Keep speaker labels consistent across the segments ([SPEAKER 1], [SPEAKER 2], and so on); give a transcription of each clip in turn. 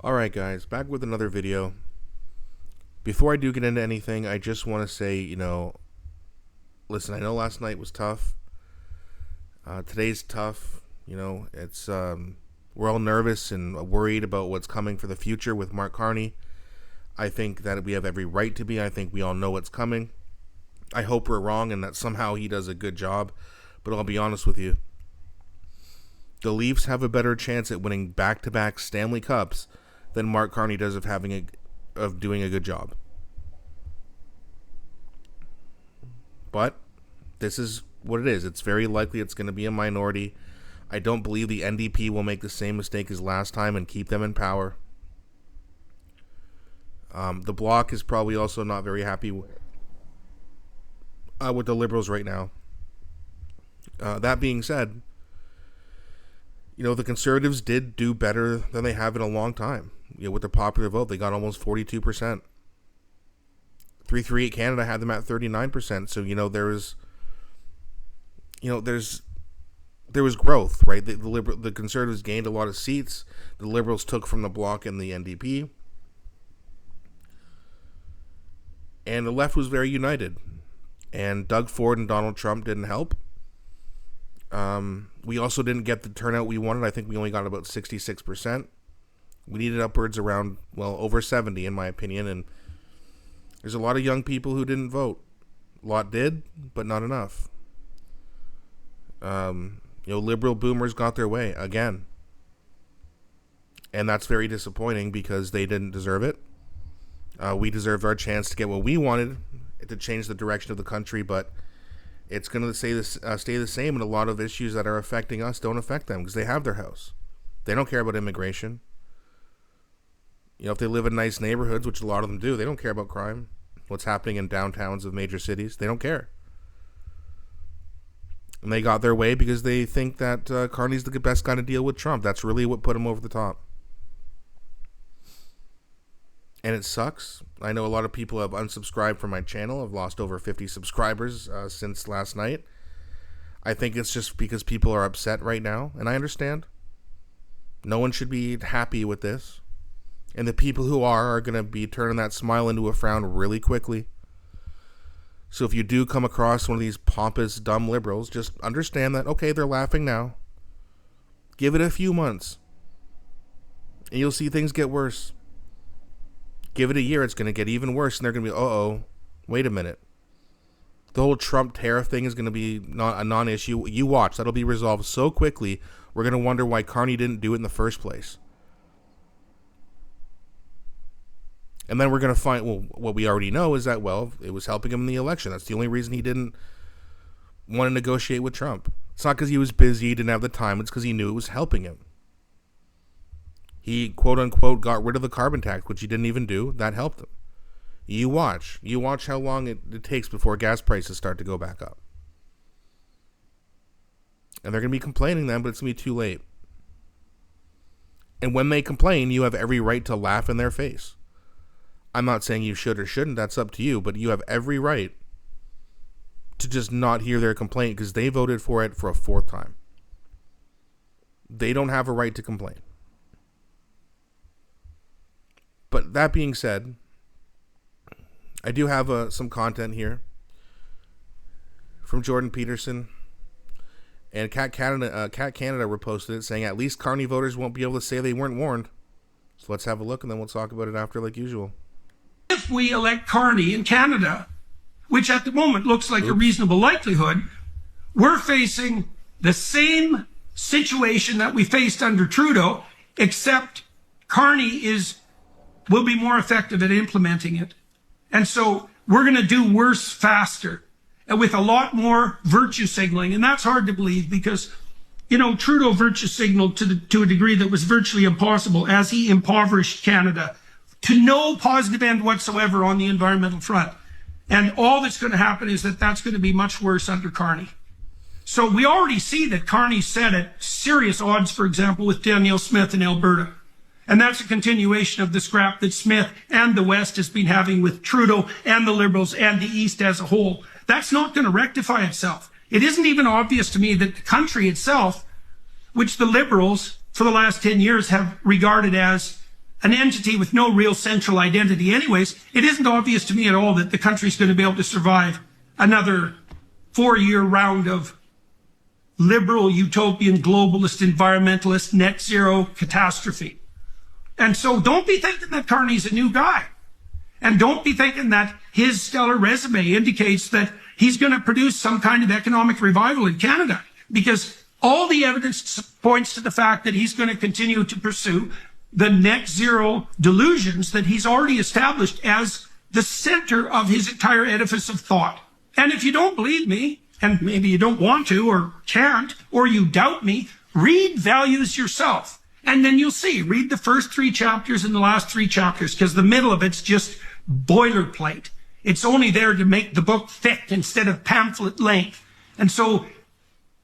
[SPEAKER 1] Alright guys, back with another video. Before I do get into anything, I just want to say, listen, I know last night was tough. Today's tough. It's we're all nervous and worried about what's coming for the future with Mark Carney. I think that we have every right to be. I think we all know what's coming. I hope we're wrong and that somehow he does a good job. But I'll be honest with you. The Leafs have a better chance at winning back-to-back Stanley Cups than Mark Carney does of doing a good job. But this is what it is. It's very likely it's going to be a minority. I don't believe the NDP will make the same mistake as last time and keep them in power. The Bloc is probably also not very happy with the Liberals right now. That being said, the Conservatives did do better than they have in a long time. With the popular vote, they got almost 42%. 338 Canada had them at 39%. So, there was growth, right? The Conservatives gained a lot of seats. The Liberals took from the Bloc and the NDP. And the left was very united. And Doug Ford and Donald Trump didn't help. We also didn't get the turnout we wanted. I think we only got about 66%. We needed upwards around, over 70 in my opinion. And there's a lot of young people who didn't vote. A lot did, but not enough. Liberal boomers got their way again. And that's very disappointing because they didn't deserve it. We deserved our chance to get what we wanted, to change the direction of the country, but it's going to stay the same, and a lot of issues that are affecting us don't affect them because they have their house. They don't care about immigration. If they live in nice neighborhoods, which a lot of them do, they don't care about crime. What's happening in downtowns of major cities, they don't care. And they got their way because they think that Carney's the best guy to deal with Trump. That's really what put him over the top. And it sucks. I know a lot of people have unsubscribed from my channel. I've lost over 50 subscribers since last night. I think it's just because people are upset right now, and I understand. No one should be happy with this. And the people who are going to be turning that smile into a frown really quickly. So if you do come across one of these pompous, dumb liberals, just understand that, okay, they're laughing now. Give it a few months. And you'll see things get worse. Give it a year, it's going to get even worse, and they're going to be, wait a minute. The whole Trump tariff thing is going to be a non-issue. You watch, that'll be resolved so quickly, we're going to wonder why Carney didn't do it in the first place. And then we're going to find, what we already know is that, it was helping him in the election. That's the only reason he didn't want to negotiate with Trump. It's not because he was busy, he didn't have the time, it's because he knew it was helping him. He, quote-unquote, got rid of the carbon tax, which he didn't even do. That helped him. You watch how long it takes before gas prices start to go back up. And they're going to be complaining then, but it's going to be too late. And when they complain, you have every right to laugh in their face. I'm not saying you should or shouldn't, that's up to you, but you have every right to just not hear their complaint because they voted for it for a fourth time. They don't have a right to complain. But that being said, I do have some content here from Jordan Peterson. And Cat Canada reposted it saying, at least Carney voters won't be able to say they weren't warned. So let's have a look and then we'll talk about it after like usual.
[SPEAKER 2] If we elect Carney in Canada, which at the moment looks like a reasonable likelihood, we're facing the same situation that we faced under Trudeau, except Carney will be more effective at implementing it. And so we're going to do worse faster and with a lot more virtue signaling. And that's hard to believe because, Trudeau virtue signaled to a degree that was virtually impossible as he impoverished Canada to no positive end whatsoever on the environmental front. And all that's going to happen is that's going to be much worse under Carney. So we already see that Carney set at serious odds, for example, with Danielle Smith in Alberta. And that's a continuation of the scrap that Smith and the West has been having with Trudeau and the Liberals and the East as a whole. That's not going to rectify itself. It isn't even obvious to me that the country itself, which the Liberals for the last 10 years have regarded as an entity with no real central identity anyways, it isn't obvious to me at all that the country's going to be able to survive another 4-year round of liberal, utopian, globalist, environmentalist, net zero catastrophe. And so don't be thinking that Carney's a new guy. And don't be thinking that his stellar resume indicates that he's going to produce some kind of economic revival in Canada, because all the evidence points to the fact that he's going to continue to pursue the net zero delusions that he's already established as the center of his entire edifice of thought. And if you don't believe me, and maybe you don't want to or can't, or you doubt me, read Values yourself. And then you'll see, read the first 3 chapters and the last 3 chapters, because the middle of it's just boilerplate. It's only there to make the book thick instead of pamphlet length. And so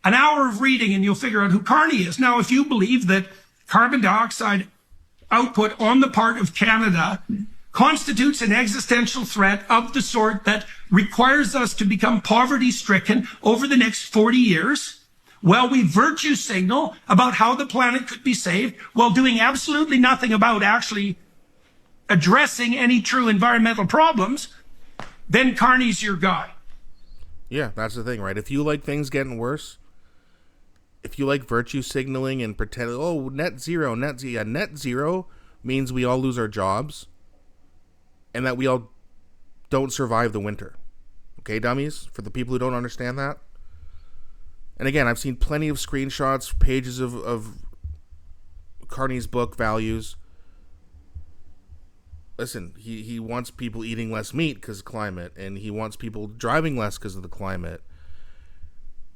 [SPEAKER 2] an hour of reading and you'll figure out who Carney is. Now, if you believe that carbon dioxide output on the part of Canada constitutes an existential threat of the sort that requires us to become poverty-stricken over the next 40 years, well, we virtue signal about how the planet could be saved while doing absolutely nothing about actually addressing any true environmental problems, then Carney's your guy.
[SPEAKER 1] Yeah, that's the thing, right? If you like things getting worse, if you like virtue signaling and pretend, oh, net zero. Yeah, net zero means we all lose our jobs and that we all don't survive the winter. Okay, dummies? For the people who don't understand that. And again, I've seen plenty of screenshots, pages of Carney's book, Values. Listen, he wants people eating less meat because of climate, and he wants people driving less because of the climate.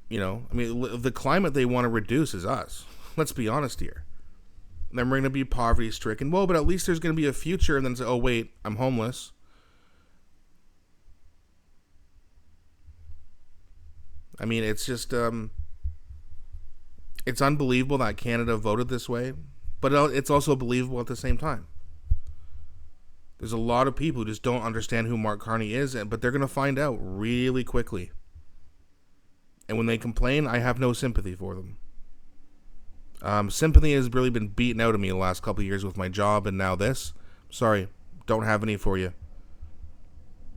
[SPEAKER 1] You know, I mean, the climate they want to reduce is us. Let's be honest here. Then we're going to be poverty-stricken. Well, but at least there's going to be a future, and then say, oh, wait, I'm homeless. I mean, it's just, it's unbelievable that Canada voted this way, but it's also believable at the same time. There's a lot of people who just don't understand who Mark Carney is, but they're going to find out really quickly. And when they complain, I have no sympathy for them. Sympathy has really been beaten out of me the last couple of years with my job and now this. Sorry, don't have any for you.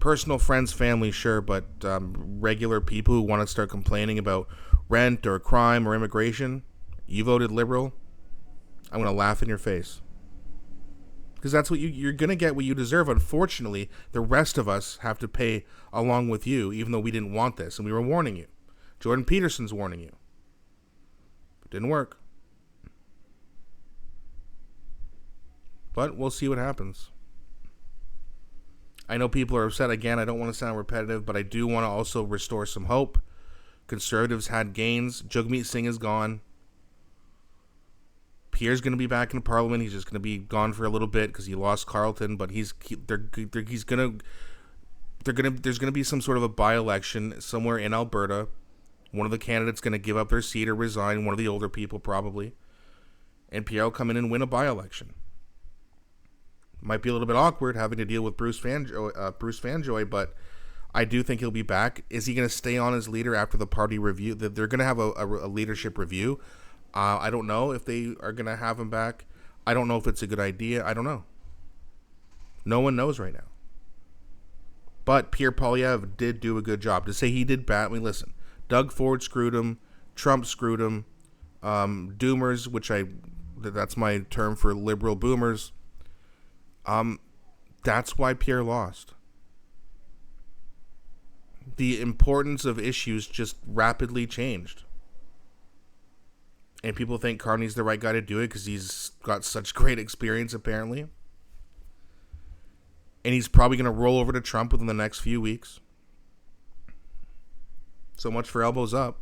[SPEAKER 1] Personal friends, family, sure, but regular people who want to start complaining about rent or crime or immigration, you voted Liberal, I'm going to laugh in your face. Because that's what you're going to get what you deserve. Unfortunately, the rest of us have to pay along with you, even though we didn't want this. And we were warning you. Jordan Peterson's warning you. It didn't work. But we'll see what happens. I know people are upset again. I don't want to sound repetitive, but I do want to also restore some hope. Conservatives had gains. Jagmeet Singh is gone. Pierre's going to be back in Parliament. He's just going to be gone for a little bit because he lost Carleton. But there's going to be some sort of a by-election somewhere in Alberta. One of the candidates going to give up their seat or resign. One of the older people probably, and Pierre will come in and win a by-election. Might be a little bit awkward having to deal with Bruce Fanjoy, but I do think he'll be back. Is he going to stay on as leader after the party review? They're going to have a leadership review. I don't know if they are going to have him back. I don't know if it's a good idea. I don't know. No one knows right now. But Pierre Poilievre did do a good job. To say he did bad, I mean, listen, Doug Ford screwed him. Trump screwed him. Doomers, that's my term for liberal boomers. That's why Pierre lost. The importance of issues just rapidly changed. And people think Carney's the right guy to do it because he's got such great experience, apparently. And he's probably going to roll over to Trump within the next few weeks. So much for elbows up.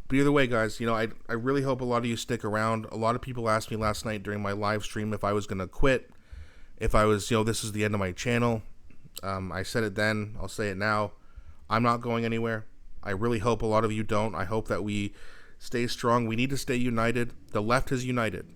[SPEAKER 1] But either way, guys, I really hope a lot of you stick around. A lot of people asked me last night during my live stream if I was going to quit. If I was, this is the end of my channel. I said it then. I'll say it now. I'm not going anywhere. I really hope a lot of you don't. I hope that we stay strong. We need to stay united. The left is united.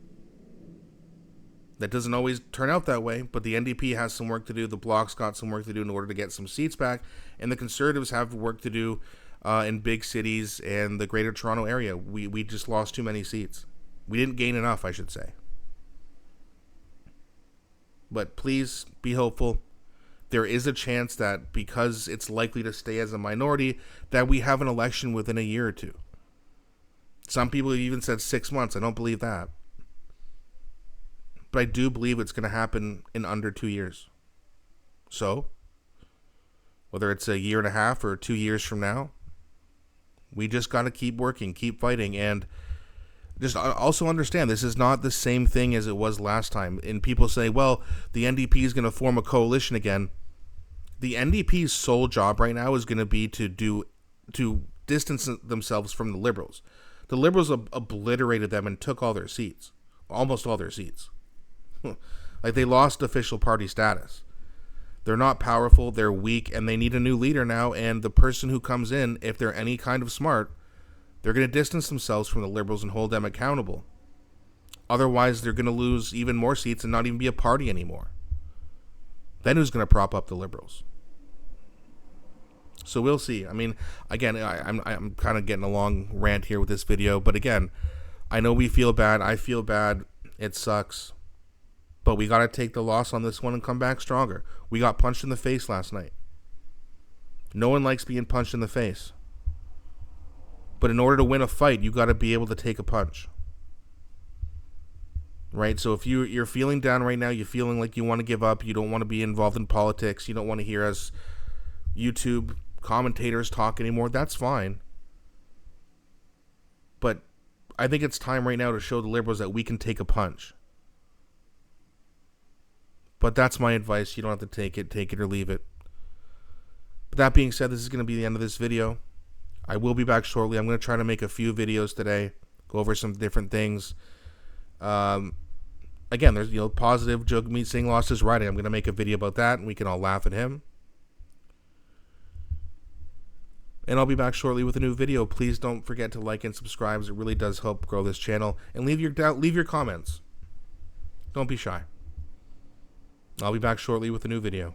[SPEAKER 1] That doesn't always turn out that way, but the NDP has some work to do. The Bloc's got some work to do in order to get some seats back, and the Conservatives have work to do in big cities and the Greater Toronto area. We just lost too many seats. We didn't gain enough, I should say. But please be hopeful. There is a chance that because it's likely to stay as a minority, that we have an election within a year or two. Some people have even said 6 months. I don't believe that. But I do believe it's going to happen in under 2 years. So, whether it's a year and a half or 2 years from now, we just got to keep working, keep fighting, and just also understand this is not the same thing as it was last time. And people say, well, the NDP is going to form a coalition again. The NDP's sole job right now is going to be to distance themselves from the Liberals. The Liberals obliterated them and took all their seats, almost all their seats. Like, they lost official party status. They're not powerful, they're weak, and they need a new leader now. And the person who comes in, if they're any kind of smart, they're going to distance themselves from the Liberals and hold them accountable. Otherwise, they're going to lose even more seats and not even be a party anymore. Then who's going to prop up the Liberals? So we'll see. I mean, again, I'm kind of getting a long rant here with this video. But again, I know we feel bad. I feel bad. It sucks. But we got to take the loss on this one and come back stronger. We got punched in the face last night. No one likes being punched in the face. But in order to win a fight, you got to be able to take a punch. Right? So if you're feeling down right now, you're feeling like you want to give up, you don't want to be involved in politics, you don't want to hear us YouTube commentators talk anymore, that's fine. But I think it's time right now to show the Liberals that we can take a punch. But that's my advice. You don't have to take it or leave it. But that being said, this is going to be the end of this video. I will be back shortly. I'm going to try to make a few videos today, go over some different things. Again, there's positive. Jagmeet Singh lost his riding. I'm going to make a video about that, and we can all laugh at him. And I'll be back shortly with a new video. Please don't forget to like and subscribe. It really does help grow this channel. And leave your comments. Don't be shy. I'll be back shortly with a new video.